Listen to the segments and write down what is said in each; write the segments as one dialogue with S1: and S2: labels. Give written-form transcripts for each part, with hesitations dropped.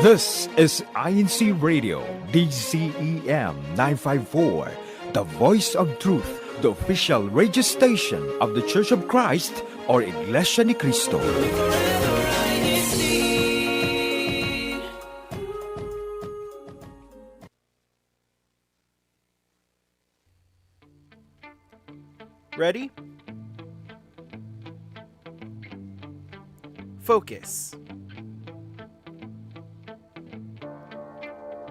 S1: This is INCRadio, DCEM 954, the voice of truth, the official radio station of the Church of Christ or Iglesia ni Cristo.
S2: Ready? Focus.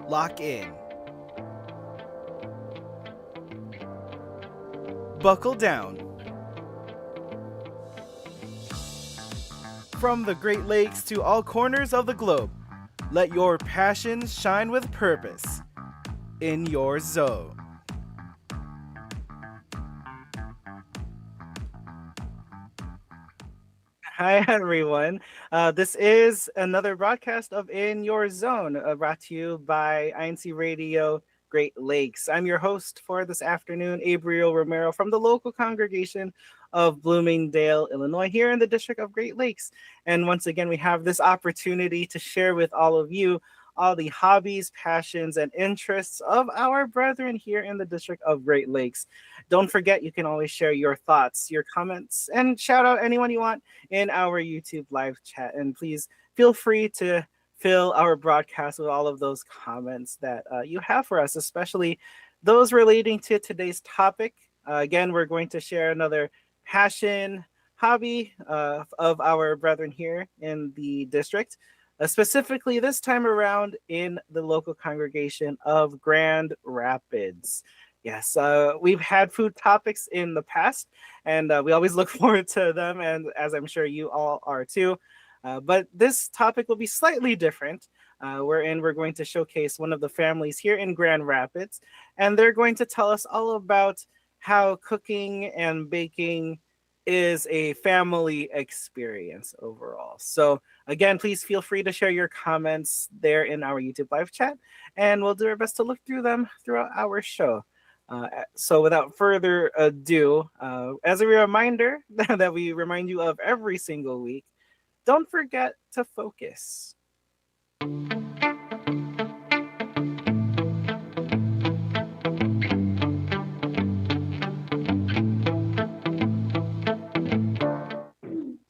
S2: Lock in. Buckle down. From the Great Lakes to all corners of the globe, let your passions shine with purpose in your zone. Hi, everyone. This is another broadcast of In Your Zone, brought to you by INCRadio Great Lakes. I'm your host for this afternoon, Gabriel Romero, from the local congregation of Bloomingdale, Illinois, here in the District of Great Lakes. And once again, we have this opportunity to share with all of you all the hobbies, passions, and interests of our brethren here in the District of Great Lakes. Don't forget, you can always share your thoughts, your comments, and shout out anyone you want in our YouTube live chat. And please feel free to fill our broadcast with all of those comments that you have for us, especially those relating to today's topic. Again, we're going to share another passion, hobby of our brethren here in the district. Specifically this time around in the local congregation of Grand Rapids. Yes, we've had food topics in the past, and we always look forward to them, and as I'm sure you all are too. But this topic will be slightly different, wherein we're going to showcase one of the families here in Grand Rapids, and they're going to tell us all about how cooking and baking is a family experience overall. So again, please feel free to share your comments there in our YouTube live chat, and we'll do our best to look through them throughout our show. So without further ado, as a reminder that we remind you of every single week, don't forget to focus.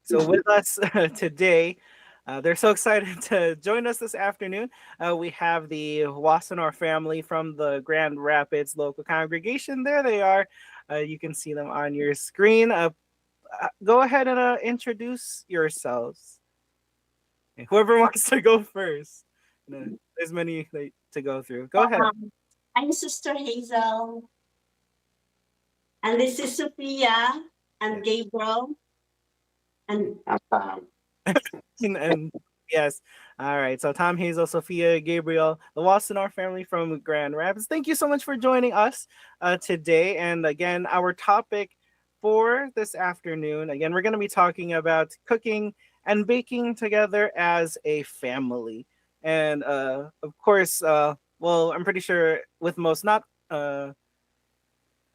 S2: So with us today, they're so excited to join us this afternoon. We have the Wassenaar family from the Grand Rapids local congregation. There they are. You can see them on your screen. Go ahead and introduce yourselves. Whoever wants to go first. There's many to go through. Go ahead.
S3: I'm Sister Hazel. And this is Sophia and Gabriel. And
S2: yes. All right. So Tom, Hazel, Sophia, Gabriel, the Wassenaar family from Grand Rapids. Thank you so much for joining us today. And again, our topic for this afternoon, again, we're going to be talking about cooking and baking together as a family. And of course, well, I'm pretty sure with most, not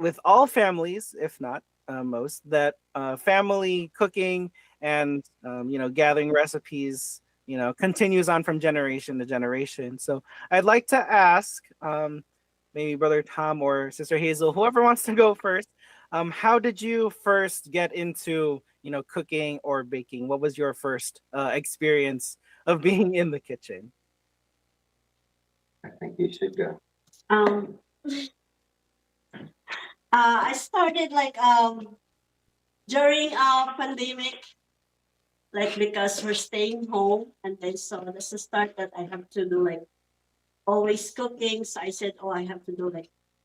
S2: with all families, if not most, that family cooking and gathering recipes continues on from generation to generation. So I'd like to ask maybe Brother Tom or Sister Hazel, whoever wants to go first, how did you first get into cooking or baking? What was your first experience of being in the kitchen?
S4: I think you should go.
S3: I started during pandemic, because we're staying home, and then so that's the start that I have to do always cooking. So I said, I have to do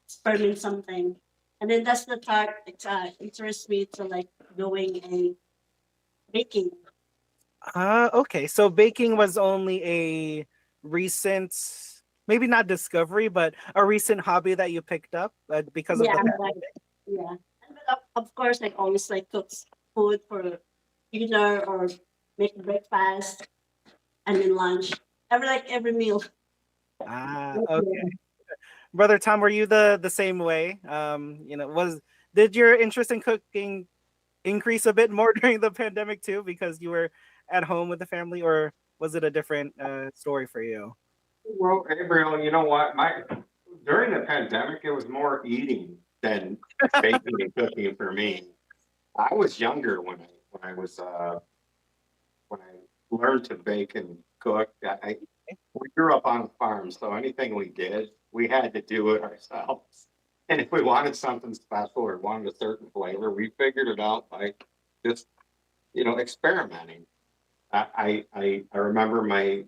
S3: experiment something, and then that's the start. It interests me to doing a baking.
S2: Okay, so baking was only a recent, maybe not discovery, but a recent hobby that you picked up because of the pandemic.
S3: Yeah. And of course, always cooks food for dinner or make breakfast and then lunch. Every meal.
S2: Okay. Brother Tom, were you the same way? Did your interest in cooking increase a bit more during the pandemic too, because you were at home with the family, or was it a different story for you?
S4: Well, Gabriel, you know what? During the pandemic, it was more eating than baking and cooking for me. I was younger when I learned to bake and cook. We grew up on a farm, so anything we did, we had to do it ourselves. And if we wanted something special or wanted a certain flavor, we figured it out by just experimenting. I remember my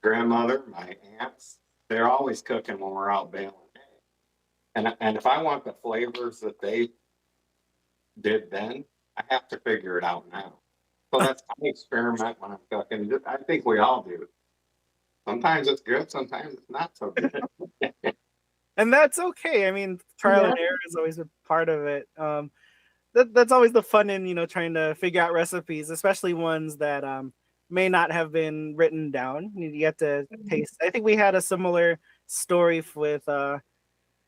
S4: grandmother, my aunts, they're always cooking when we're out baling hay. And if I want the flavors that they did then, I have to figure it out now. So that's I experiment when I'm cooking. I think we all do. Sometimes it's good, sometimes it's not so good.
S2: And that's okay. I mean, trial
S3: Yeah.
S2: and error is always a part of it. That's always the fun in trying to figure out recipes, especially ones that may not have been written down. You get to taste. I think we had a similar story with I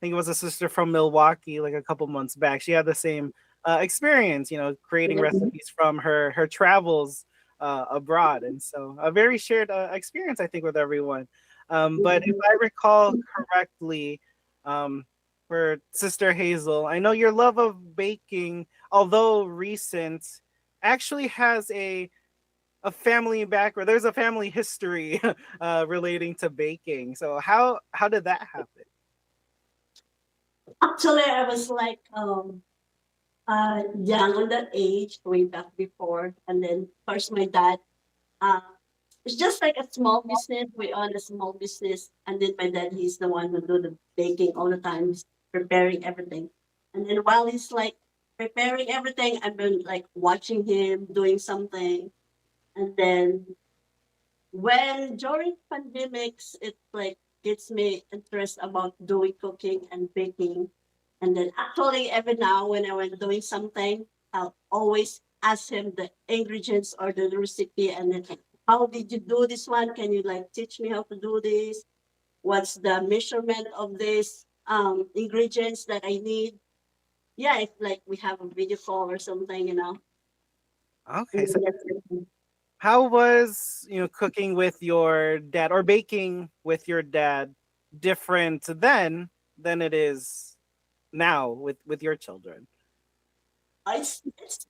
S2: think it was a sister from Milwaukee like a couple months back. She had the same experience, creating recipes from her travels abroad, and so a very shared experience, I think, with everyone. But if I recall correctly, for Sister Hazel, I know your love of baking, although recent, actually has a family background. There's a family history relating to baking. So how did that happen?
S3: Actually, I was like young on that age, way back before, and then first my dad. Uh, it's just like a small business. We own a small business, and then my dad, he's the one who do the baking all the time, he's preparing everything. And then while he's like preparing everything, I've been like watching him doing something. And then when during pandemics, it like gets me interest about doing cooking and baking. And then actually every now when I was doing something, I'll always ask him the ingredients or the recipe, and then how did you do this one? Can you like teach me how to do this? What's the measurement of this ingredients that I need? Yeah, if like we have a video call or something.
S2: Okay, so how was cooking with your dad or baking with your dad different then than it is now with your children?
S3: It's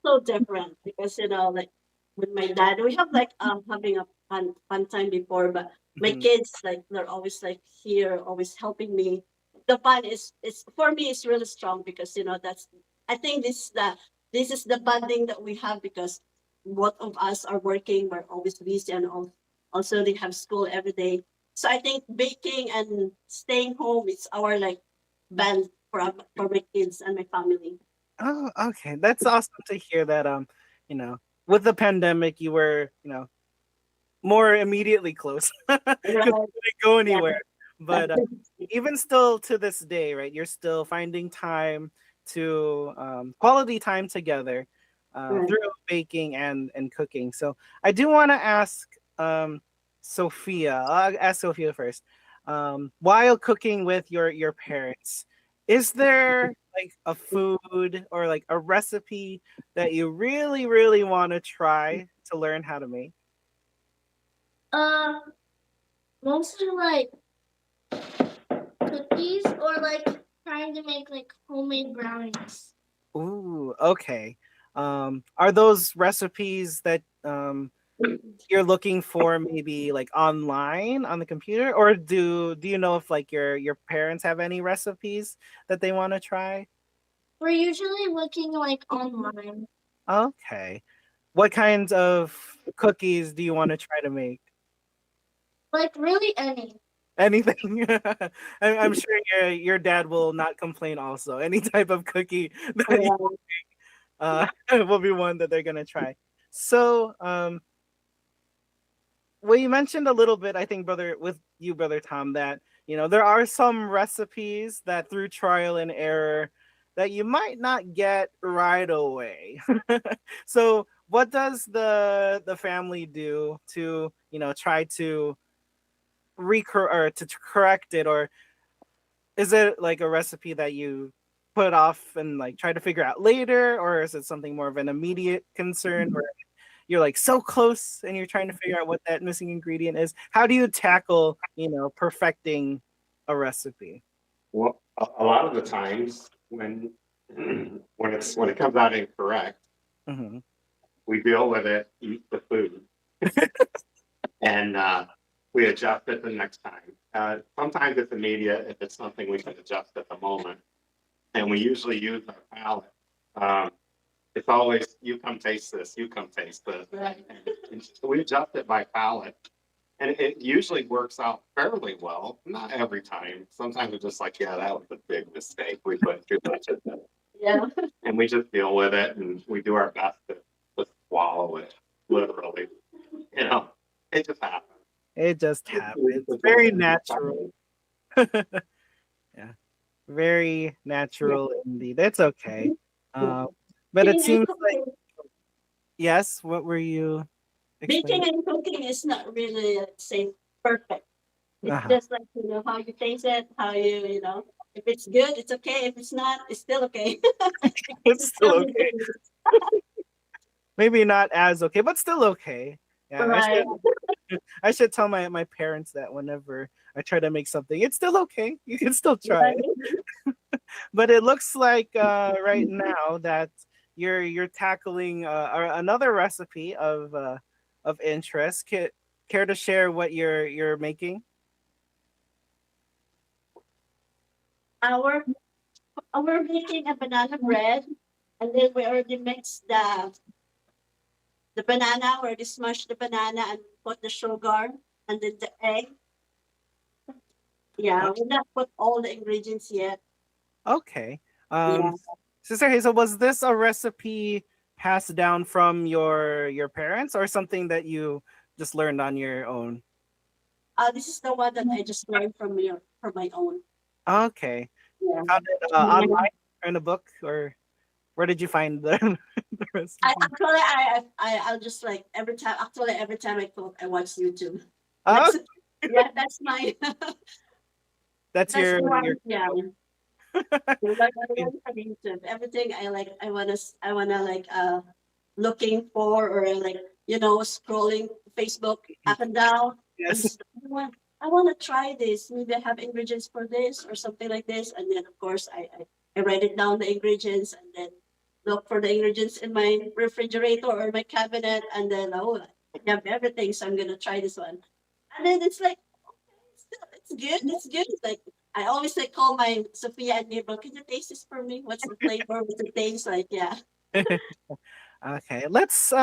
S3: so different because like with my dad we have like having a fun time before, but my
S2: Mhm.
S3: kids like they're always like here always helping me. The fun is it's for me it's really strong because that's I think this is the bonding that we have because both of us are working, we're always busy, and also they have school every day. So I think baking and staying home is our like band for my kids and my family.
S2: Oh, okay. That's awesome to hear that you know, with the pandemic you were, more immediately close because you
S3: Right.
S2: couldn't go
S3: Yeah.
S2: anywhere. But even still to this day, right, you're still finding time to quality time together
S3: Right.
S2: through baking and cooking. So I do want to ask Sophia. I'll ask Sophia first. While cooking with your parents, is there like a food or like a recipe that you really really want to try to learn how to make?
S5: Um, Mostly like cookies or like trying to make like homemade brownies.
S2: Ooh, okay. Are those recipes that you're looking for maybe like online on the computer, or do you know if like your parents have any recipes that they want to try?
S5: We're usually looking like online.
S2: Okay. What kinds of cookies do you want to try to make?
S5: Like really any.
S2: Anything. I'm sure your dad will not complain also. Any type of cookie that you
S3: Yeah.
S2: will be one that they're gonna try. So well, you mentioned a little bit, I think, brother Tom, that there are some recipes that through trial and error that you might not get right away. So, what does the family do to try to recor or to correct it, or is it like a recipe that you put off and like try to figure out later, or is it something more of an immediate concern, or you're like so close and you're trying to figure out what that missing ingredient is. How do you tackle, perfecting a recipe?
S4: Well, a lot of the times when when it comes out incorrect,
S2: Hmm.
S4: we deal with it, eat the food, and we adjust it the next time. Sometimes it's immediate if it's something we can adjust at the moment, and we usually use our palate. It's always you come taste this, you come taste this,
S3: Right.
S4: and so we adjust it by palate. And it usually works out fairly well. Not every time. Sometimes we're just like, yeah, that was a big mistake. We put too much in it.
S3: Yeah.
S4: And we just deal with it and we do our best to just swallow it, literally. It just happens.
S2: It just happens. Very natural. Yeah, very natural indeed. That's okay. Uh, but it
S3: Baking and
S2: seems like,
S3: cooking,
S2: yes, what were you
S3: baking
S2: explaining?
S3: and cooking is not really, say, perfect. It's
S2: Uh-huh.
S3: just like, how you taste it, if it's good, it's okay. If it's not, it's still okay.
S2: It's
S3: It's
S2: still
S3: still
S2: okay.
S3: good.
S2: Maybe not as okay, but still okay. Yeah,
S3: Right.
S2: I should tell my parents that whenever I try to make something, it's still okay. You can still try
S3: Right.
S2: it. But it looks like right now that you're tackling another recipe of interest. Care to share what you're making?
S3: Our we're making a banana bread, and then we already mixed the banana. We already smashed the banana and put the sugar and then the egg. Yeah, we not put all the ingredients yet.
S2: Okay.
S3: Yeah.
S2: Sister Hazel, was this a recipe passed down from your parents or something that you just learned on your own?
S3: This is the one that I just learned from my own.
S2: Okay.
S3: Yeah.
S2: Found it online or in a book, or where did you find the, the
S3: I
S2: recipe?
S3: actually I'll just like every time I cook I watch YouTube.
S2: Oh,
S3: That's yeah, that's my
S2: that's
S3: that's
S2: your
S3: one, yeah. Like I learn from YouTube. Everything I wanna like looking for, or like scrolling Facebook up and down. I'm
S2: yes.
S3: just I want to try this. Maybe I have ingredients for this or something like this, and then of course I write it down the ingredients, and then look for the ingredients in my refrigerator or my cabinet, and then I have everything, so I'm gonna try this one, and then it's like it's good. It's good. It's like I always like call my Sophia and neighbor. Can you taste this for me? What's the flavor? What's the taste like? Yeah.
S2: Okay, let's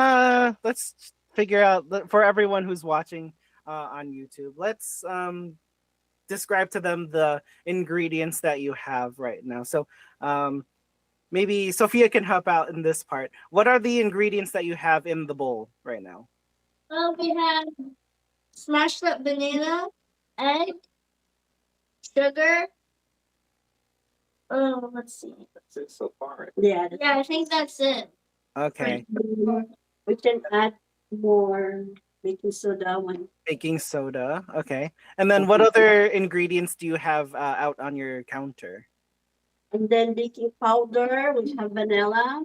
S2: figure out for everyone who's watching on YouTube. Let's describe to them the ingredients that you have right now. So um, maybe Sophia can help out in this part. What are the ingredients that you have in the bowl right now?
S5: Well, we have smashed up banana, egg, sugar. Oh, let's see.
S4: That's it so far.
S3: Yeah.
S5: Yeah, I think that's it.
S2: Okay,
S3: We can add more baking soda when
S2: baking soda. Okay, and then what other ingredients do you have out on your counter?
S3: and then baking powder, we have vanilla,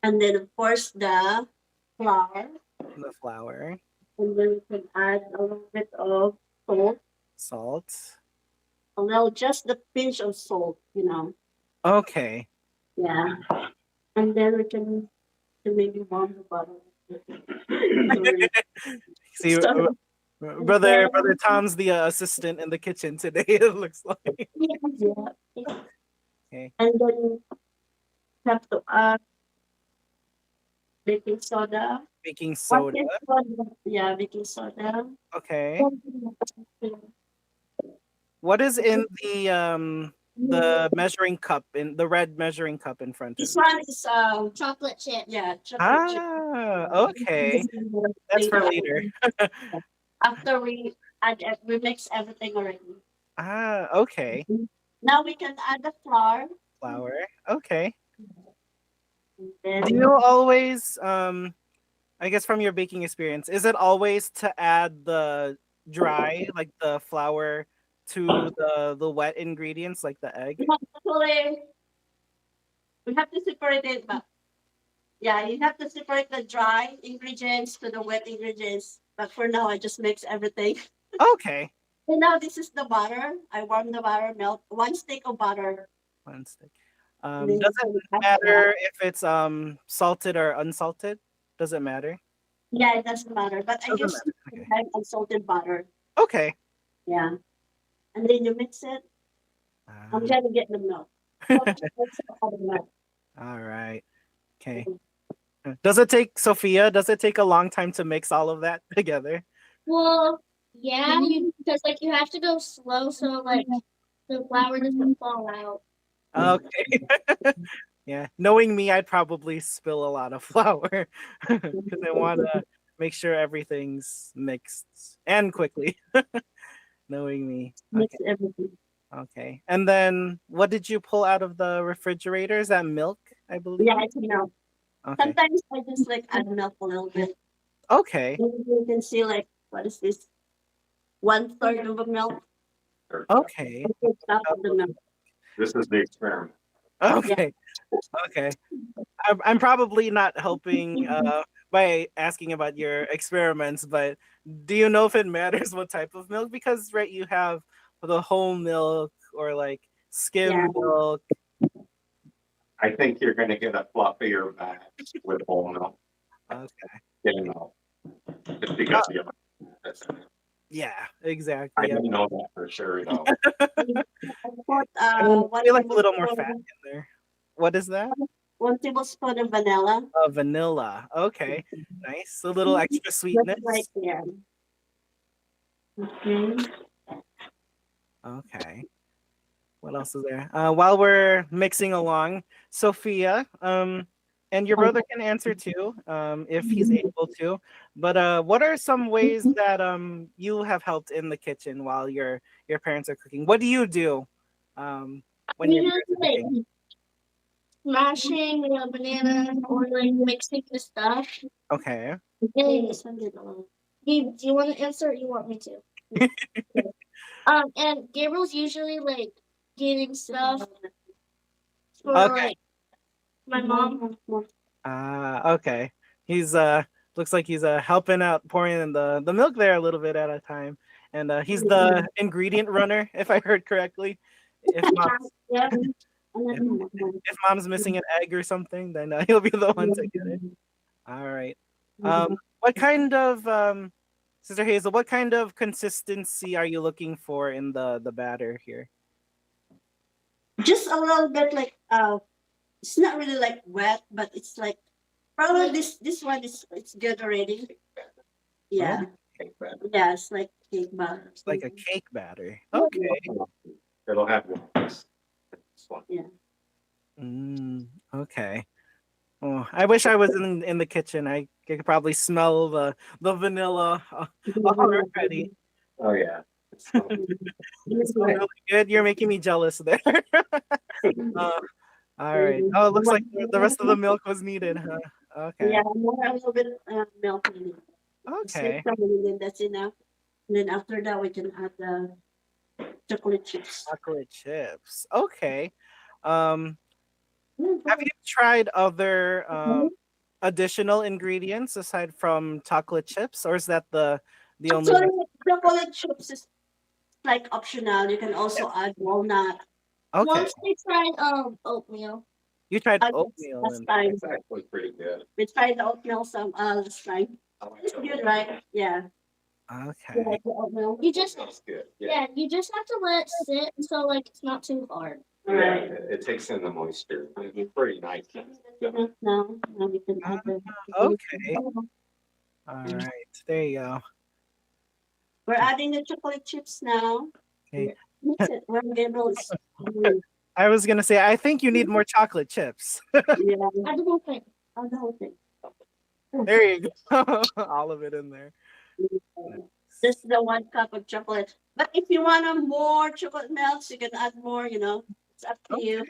S3: and then of course the flour,
S2: The flour,
S3: and then we can add a little bit of salt,
S2: salt.
S3: a little just the pinch of salt.
S2: Okay.
S3: Yeah, and then we can maybe warm the butter.
S2: See,
S3: So, and
S2: brother
S3: then,
S2: Tom's the assistant in the kitchen today. It looks like.
S3: yeah,
S2: Okay,
S3: and then have to add baking soda.
S2: baking
S3: One
S2: soda.
S3: teaspoon, yeah, baking soda.
S2: Okay. What is in the measuring cup, in the red measuring cup in front of
S3: This
S2: you?
S3: one is
S5: Chocolate chip.
S3: yeah, chocolate chip.
S2: Ah, okay. That's for later.
S3: After we mix everything already.
S2: Ah, okay.
S3: Now we can add the flour.
S2: Flour. Okay.
S3: And
S2: Do
S3: then
S2: you always I guess from your baking experience, is it always to add the dry, like the flour, to the wet ingredients, like the egg?
S3: actually we have to separate it, but Yeah, you have to separate the dry ingredients to the wet ingredients. But for now, I just mix everything.
S2: Okay.
S3: And now this is the butter. I warm the butter, melt 1 stick of butter.
S2: One stick.
S3: And then
S2: Does
S3: you
S2: it
S3: can add that.
S2: matter if it's salted or unsalted? Does it matter?
S3: Yeah, it doesn't matter. But I
S2: Doesn't
S3: use
S2: matter. Okay.
S3: unsalted butter.
S2: Okay.
S3: Yeah. And then you mix it. I'm
S2: Uh,
S3: trying to get the milk. All the milk.
S2: all right. Okay. Does it take Sophia? Does it take a long time to mix all of that together?
S5: Well, yeah, you because like you have to go slow so like the flour doesn't fall out.
S2: Okay. Yeah. Knowing me, I'd probably spill a lot of flour because I want to make sure everything's mixed and quickly. Knowing me.
S3: Mix
S2: Okay.
S3: everything.
S2: Okay. And then what did you pull out of the refrigerator? Is that milk, I believe?
S3: Yeah, it's milk.
S2: Okay.
S3: Sometimes I just like add milk a little bit.
S2: Okay.
S3: You can see like what is this? 1/3 of a milk.
S2: Okay.
S3: Half of the milk.
S4: This is the experiment.
S2: Okay. Okay. I'm probably not helping by asking about your experiments, but do you know if it matters what type of milk? Because right, you have the whole milk or like skim
S3: Yeah.
S2: milk.
S4: I think you're gonna get a fluffier batch with whole milk.
S2: Okay.
S4: You know, just because you that's,
S2: Yeah,
S4: I
S2: exactly. Yeah.
S4: didn't know that for sure though.
S3: I put
S2: I mean,
S3: one
S2: I like a little more fat
S3: tablespoon,
S2: in there. What is that?
S3: 1 tablespoon of vanilla.
S2: Vanilla. Okay. Nice. A little extra
S3: Just
S2: sweetness.
S3: right there. Okay.
S2: Okay. What else is there? While we're mixing along, Sophia, and your brother can answer too, if he's able to. But what are some ways that you have helped in the kitchen while your parents are cooking? What do you do when
S5: We
S2: your
S5: use
S2: parents are
S5: like
S2: cooking?
S5: smashing a banana or like mixing the stuff.
S2: Okay.
S5: And do you want to answer or you want me to? And Gabriel's usually like getting stuff for
S2: Okay.
S5: like my mom.
S2: Okay. He's looks like he's helping out pouring in the milk there a little bit at a time. And he's the ingredient runner, if I heard correctly. If mom's
S3: Yeah.
S2: if mom's missing an egg or something, then he'll be the one to get it. All right. What kind of Sister Hazel, what kind of consistency are you looking for in the batter here?
S3: Just a little bit like it's not really like wet, but it's like probably this one is it's good already. Yeah.
S4: Cake batter.
S3: Yeah, it's like cake batter.
S2: It's like a cake batter. Okay.
S4: It'll have this one.
S2: Okay. Oh, I wish I was in the kitchen. I could probably smell the vanilla already.
S4: Oh yeah.
S2: It's really good. You're making me jealous there. All right. Oh, it looks like the rest of the milk was needed, huh? Okay.
S3: Yeah, more a little bit milk in it.
S2: Okay.
S3: And then that's enough. And then after that, we can add the chocolate chips.
S2: Chocolate chips. Okay. Have you tried other additional ingredients aside from chocolate chips, or is that the only
S3: Actually,
S2: one?
S3: chocolate chips is like optional. You can also add walnut.
S2: Okay.
S5: Once we tried oatmeal.
S2: You tried
S3: Last
S2: oatmeal.
S3: time.
S4: It's actually pretty good.
S3: We tried the oatmeal some last time.
S4: I like
S3: It's
S4: it.
S3: good, right? Yeah. You
S2: Okay.
S3: like the oatmeal?
S5: You just
S4: That's good.
S5: yeah, you just have to let it sit so like it's not too hard.
S4: Yeah,
S3: Alright.
S4: it takes in the moisture. It's pretty nice.
S3: Now we can add the.
S2: Okay. All right. There you go.
S3: We're adding the chocolate chips now.
S2: Okay.
S3: Mix it when Gabriel is.
S2: I was gonna say, I think you need more chocolate chips.
S3: Yeah.
S5: Add the whole thing.
S3: Oh, the whole thing.
S2: There you go. All of it in there.
S3: Just the 1 cup of chocolate. But if you want more chocolate melts, you can add more, It's up to you.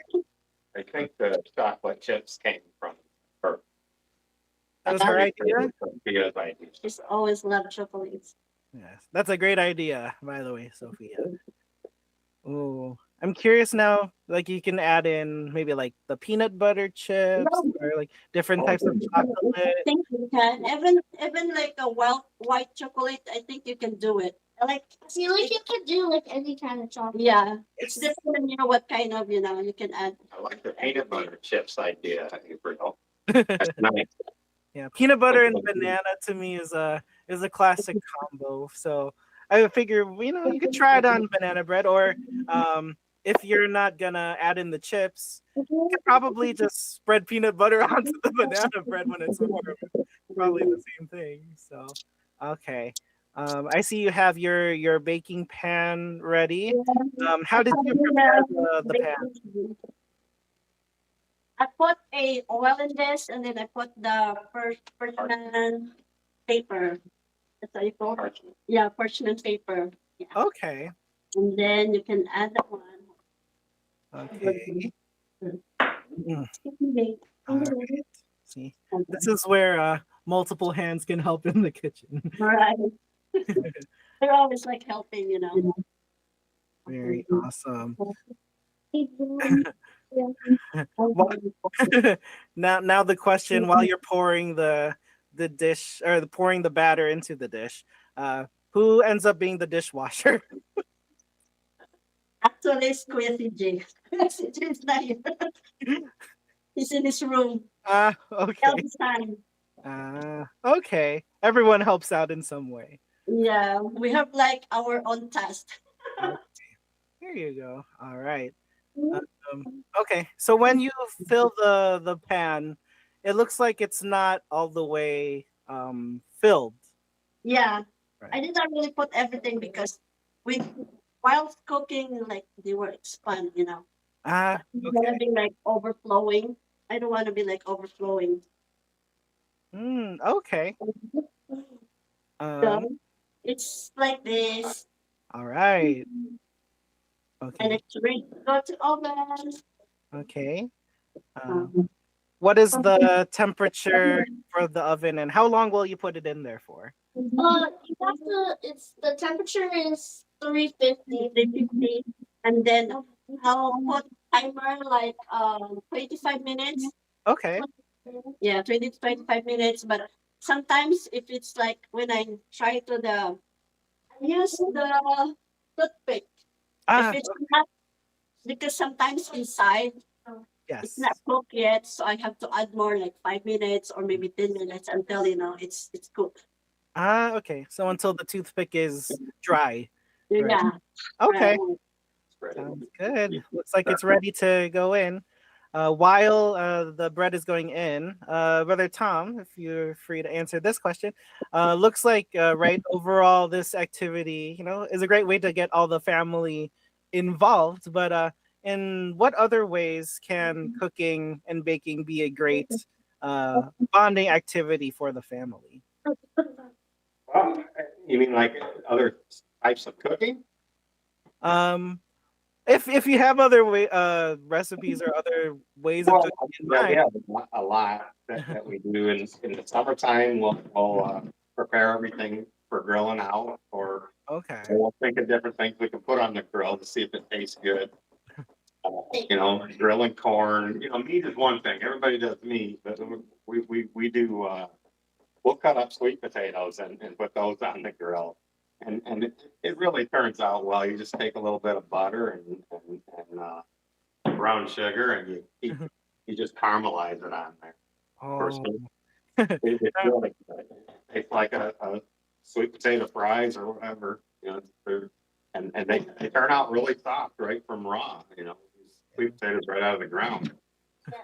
S4: I think the chocolate chips came from her.
S2: That was her idea?
S4: Sophia's idea.
S3: Just always love chocolates.
S2: Yes, that's a great idea, by the way, Sophia. Oh, I'm curious now, like you can add in maybe like the peanut butter chips or like different types of
S3: I
S2: chocolate.
S3: think you can. Even like a white chocolate, I think you can do it. Like
S5: See, like you can do like any kind of chocolate.
S3: yeah, it's
S2: Yes.
S3: different. You know what kind of you can add.
S4: I like the peanut butter chips idea, April. That's nice.
S2: Yeah, peanut butter and banana to me is a classic combo. So I would figure, you could try it on banana bread, or if you're not gonna add in the chips, you could probably just spread peanut butter onto the banana bread when it's warm. Probably the same thing. So okay. I see you have your baking pan ready. How did you prepare the pan?
S3: I put a oil in this, and then I put the parchment paper. That's how you call it.
S4: Parchment.
S3: Yeah, parchment paper. Yeah,
S2: Okay.
S3: and then you can add the one.
S2: Okay. Mm,
S3: Okay.
S2: all right. See, this is where multiple hands can help in the kitchen.
S3: All right. They're always like helping.
S2: Very awesome.
S5: Yeah.
S2: Now the question, while you're pouring the dish, or pouring the batter into the dish, who ends up being the dishwasher?
S3: Actually, it's Kuya CJ. CJ is not here. He's in his room.
S2: Okay.
S3: All the time.
S2: Okay. Everyone helps out in some way.
S3: Yeah, we have like our own task.
S2: Here you go. All right. Okay. So when you fill the pan, it looks like it's not all the way filled.
S3: Yeah, I
S2: Right.
S3: did not really put everything because with while cooking, like they were expand.
S2: Ah,
S3: I don't want
S2: okay.
S3: to be like overflowing. I don't want to be like overflowing.
S2: Okay.
S3: So
S2: Um,
S3: it's like this,
S2: all right.
S3: and
S2: Okay.
S3: it's ready to go to oven.
S2: Okay. Uh,
S3: Um,
S2: what is the temperature for the oven, and how long will you put it in there for?
S5: You have to. It's the temperature is 350.
S3: 350, and then I'll put timer like 25 minutes.
S2: Okay.
S3: Yeah, 20 to 25 minutes. But sometimes if it's like when I try to I use the toothpick. If
S2: Ah,
S3: it's not, because sometimes inside it's
S2: yes.
S3: not cooked yet, so I have to add more like 5 minutes or maybe 10 minutes until it's cooked.
S2: Okay. So until the toothpick is dry, right?
S3: Yeah, right.
S2: Okay.
S4: Spread it.
S2: Sounds good. Looks like it's ready to go in. While the bread is going in, Brother Tom, if you're free to answer this question, looks like right overall this activity, is a great way to get all the family involved. But in what other ways can cooking and baking be a great bonding activity for the family?
S4: Well, you mean like other types of cooking?
S2: Um, if you have other recipes or other ways of
S4: Well,
S2: cooking in
S4: yeah, we
S2: mind.
S4: have a lot that we do in the summertime. We'll prepare everything for grilling out, or
S2: Okay.
S4: we'll think of different things we can put on the grill to see if it tastes good. Grilling corn. Meat is one thing. Everybody does meat, but we do. We'll cut up sweet potatoes and put those on the grill, and it really turns out well. You just take a little bit of butter and brown sugar, and you just caramelize it on there. Of course,
S2: Oh,
S4: it's really good. It's like a sweet potato fries or whatever. And they turn out really soft right from raw. These sweet potatoes right out of the ground.
S5: Yeah.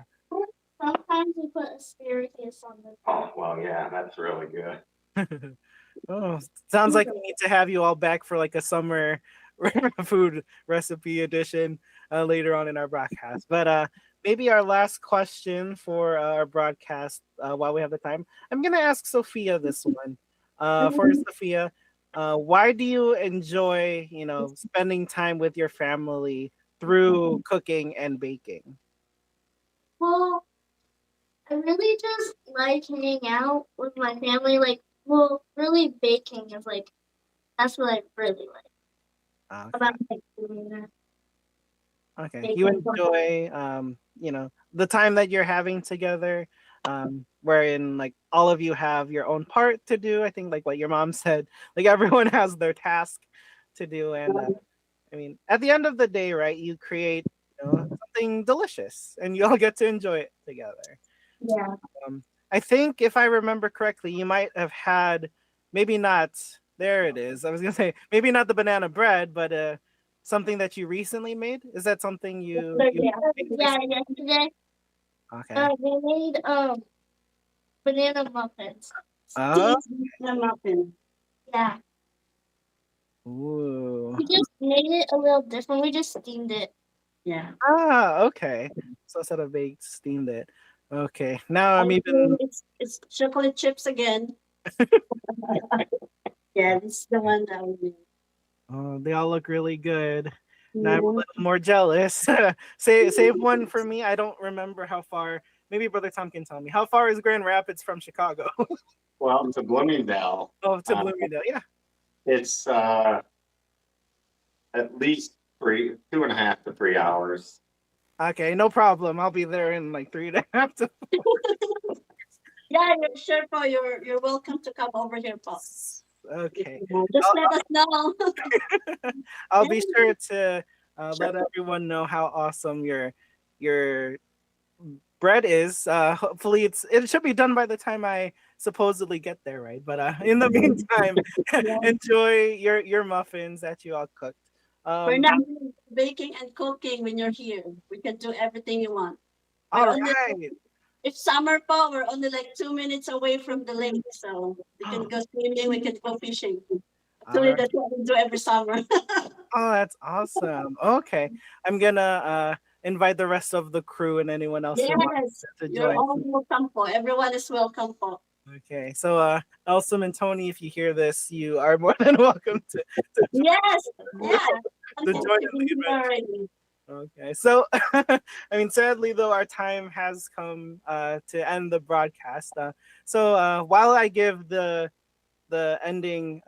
S5: Sometimes we put asparagus on the.
S4: Oh well, yeah, that's really good.
S2: oh, sounds like we need to have you all back for like a summer food recipe edition later on in our broadcast. But maybe our last question for our broadcast while we have the time. I'm gonna ask Sophia this one. For Sophia, why do you enjoy, spending time with your family through cooking and baking?
S5: Well, I really just like hanging out with my family. Like, well, really baking is like that's what I really like
S2: Okay.
S5: about like doing that.
S2: Okay.
S3: Thank
S2: You
S3: you.
S2: enjoy the time that you're having together, wherein like all of you have your own part to do. I think like what your mom said, like everyone has their task to do, and I mean, at the end of the day, right, you create something delicious, and you all get to enjoy it together. So,
S5: Yeah.
S2: um, I think if I remember correctly, you might have had maybe not. There it is. I was gonna say maybe not the banana bread, but something that you recently made. Is that something you
S3: Yeah.
S2: made
S5: Yeah,
S2: recently?
S5: yesterday
S2: Okay.
S5: we made banana muffins.
S2: Oh.
S3: Cheese the muffin.
S5: Yeah.
S2: Ooh.
S5: We just made it a little different. We just steamed it.
S3: Yeah.
S2: Ah. Okay. So instead of baked, steamed it. Okay. Now I'm
S3: I
S2: even.
S3: think it's chocolate chips again. Yeah, this is the one that we did.
S2: Oh, they all look really good. Now I'm a
S3: Mhm.
S2: little more jealous. Save one for me. I don't remember how far. Maybe Brother Tom can tell me. How far is Grand Rapids from Chicago?
S4: Well, to Bloomingdale,
S2: Oh, to Bloomingdale. Yeah.
S4: it's at least 2.5 to 3 hours.
S2: Okay, no problem. I'll be there in like 3.5 to.
S3: Yeah, you're sure, Paul. You're welcome to come over here, Paul.
S2: Okay.
S3: Just
S2: I'll,
S3: let us know.
S2: I'll be sure to let everyone know how awesome your bread is. Hopefully, it should be done by the time I supposedly get there, right? But in the meantime,
S3: Yeah.
S2: enjoy your muffins that you all cooked.
S3: We're not baking and cooking when you're here. We can do everything you want. We're
S2: All
S3: only
S2: right.
S3: If summer pa, we're only like 2 minutes away from the lake, so we can go swimming, we can go fishing.
S2: All
S3: Actually,
S2: right.
S3: that's what we do every summer.
S2: Oh, that's awesome. Okay, I'm gonna invite the rest of the crew and anyone else who wants
S3: Yes,
S2: to
S3: you're
S2: join.
S3: all welcome po. Everyone is welcome po.
S2: Okay, so Elsom and Tony, if you hear this, you are more than welcome
S3: Yes, yeah.
S2: to
S3: I'm
S2: join in the adventure.
S3: already.
S2: Okay, so I mean, sadly though, our time has come to end the broadcast. So while I give the ending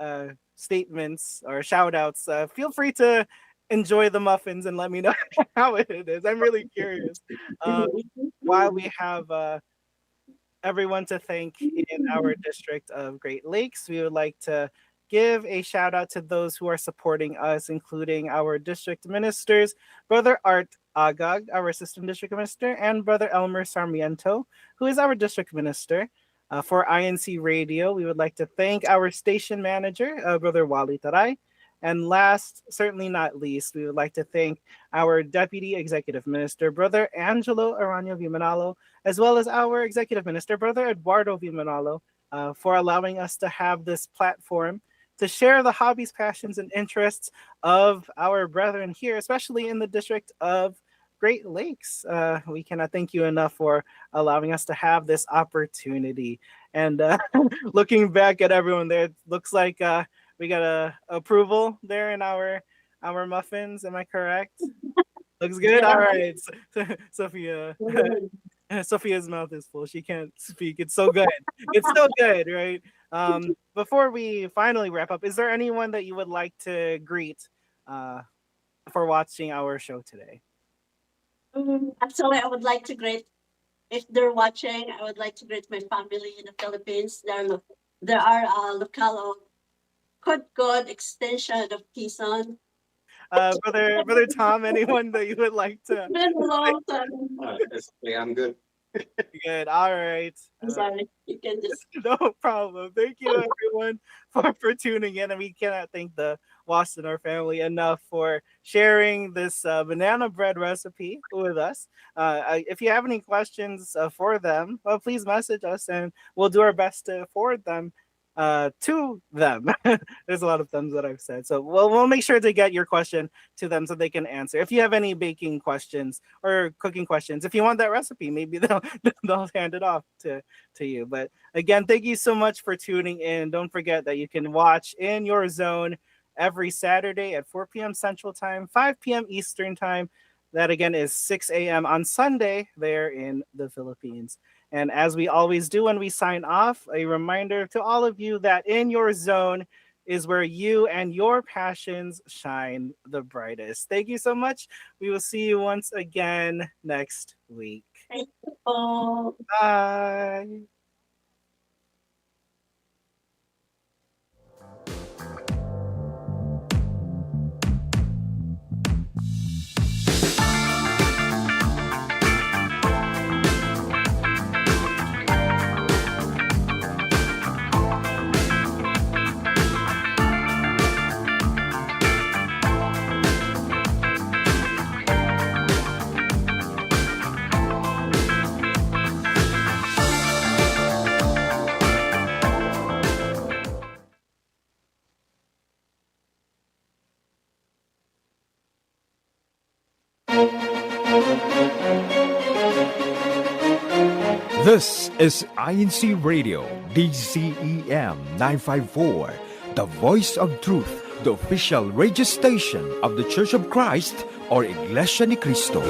S2: statements or shout outs, feel free to enjoy the muffins and let me know how it is. I'm really curious. Um, while we have everyone to thank in our district of Great Lakes, we would like to give a shout out to those who are supporting us, including our district ministers, Brother Art Agag, our assistant district minister, and Brother Elmer Sarmiento, who is our district minister. For INC Radio, we would like to thank our station manager, Brother Wally Taray. And last, certainly not least, we would like to thank our Deputy Executive Minister, Brother Angelo Aranio Vimanalo, as well as our Executive Minister, Brother Eduardo Vimanalo, for allowing us to have this platform to share the hobbies, passions, and interests of our brethren here, especially in the District of Great Lakes. We cannot thank you enough for allowing us to have this opportunity. And looking back at everyone there, it looks like we got a approval there in our muffins. Am I correct? Looks good.
S3: Yeah.
S2: All right, Sophia. Sophia's mouth is full. She can't speak. It's so good. It's so good, right? Before we finally wrap up, is there anyone that you would like to greet uh, for watching our show today?
S3: Actually, I would like to greet, if they're watching, I would like to greet my family in the Philippines. There are local Code God extension of Quezon.
S2: Brother Tom, anyone that you would like to?
S3: It's been a long time.
S4: I'm good.
S2: Good. All right.
S3: I'm sorry. You can just
S2: No problem. Thank you, everyone, for tuning in. And we cannot thank the Wassenaar family enough for sharing this banana bread recipe with us. If you have any questions for them, please message us and we'll do our best to forward them to them. There's a lot of thumbs that I've said. So we'll make sure to get your question to them so they can answer. If you have any baking questions or cooking questions, if you want that recipe, maybe they'll hand it off to you. But again, thank you so much for tuning in. Don't forget that you can watch In Your Zone every Saturday at 4 p.m. Central Time, 5 p.m. Eastern Time. That again is 6 a.m. on Sunday there in the Philippines. And as we always do when we sign off, a reminder to all of you that In Your Zone is where you and your passions shine the brightest. Thank you so much. We will see you once again next week.
S3: Thank you po.
S2: Bye.
S1: This is INCRadio, DCEM 954, the voice of truth, the official radio station of the Church of Christ or Iglesia ni Cristo.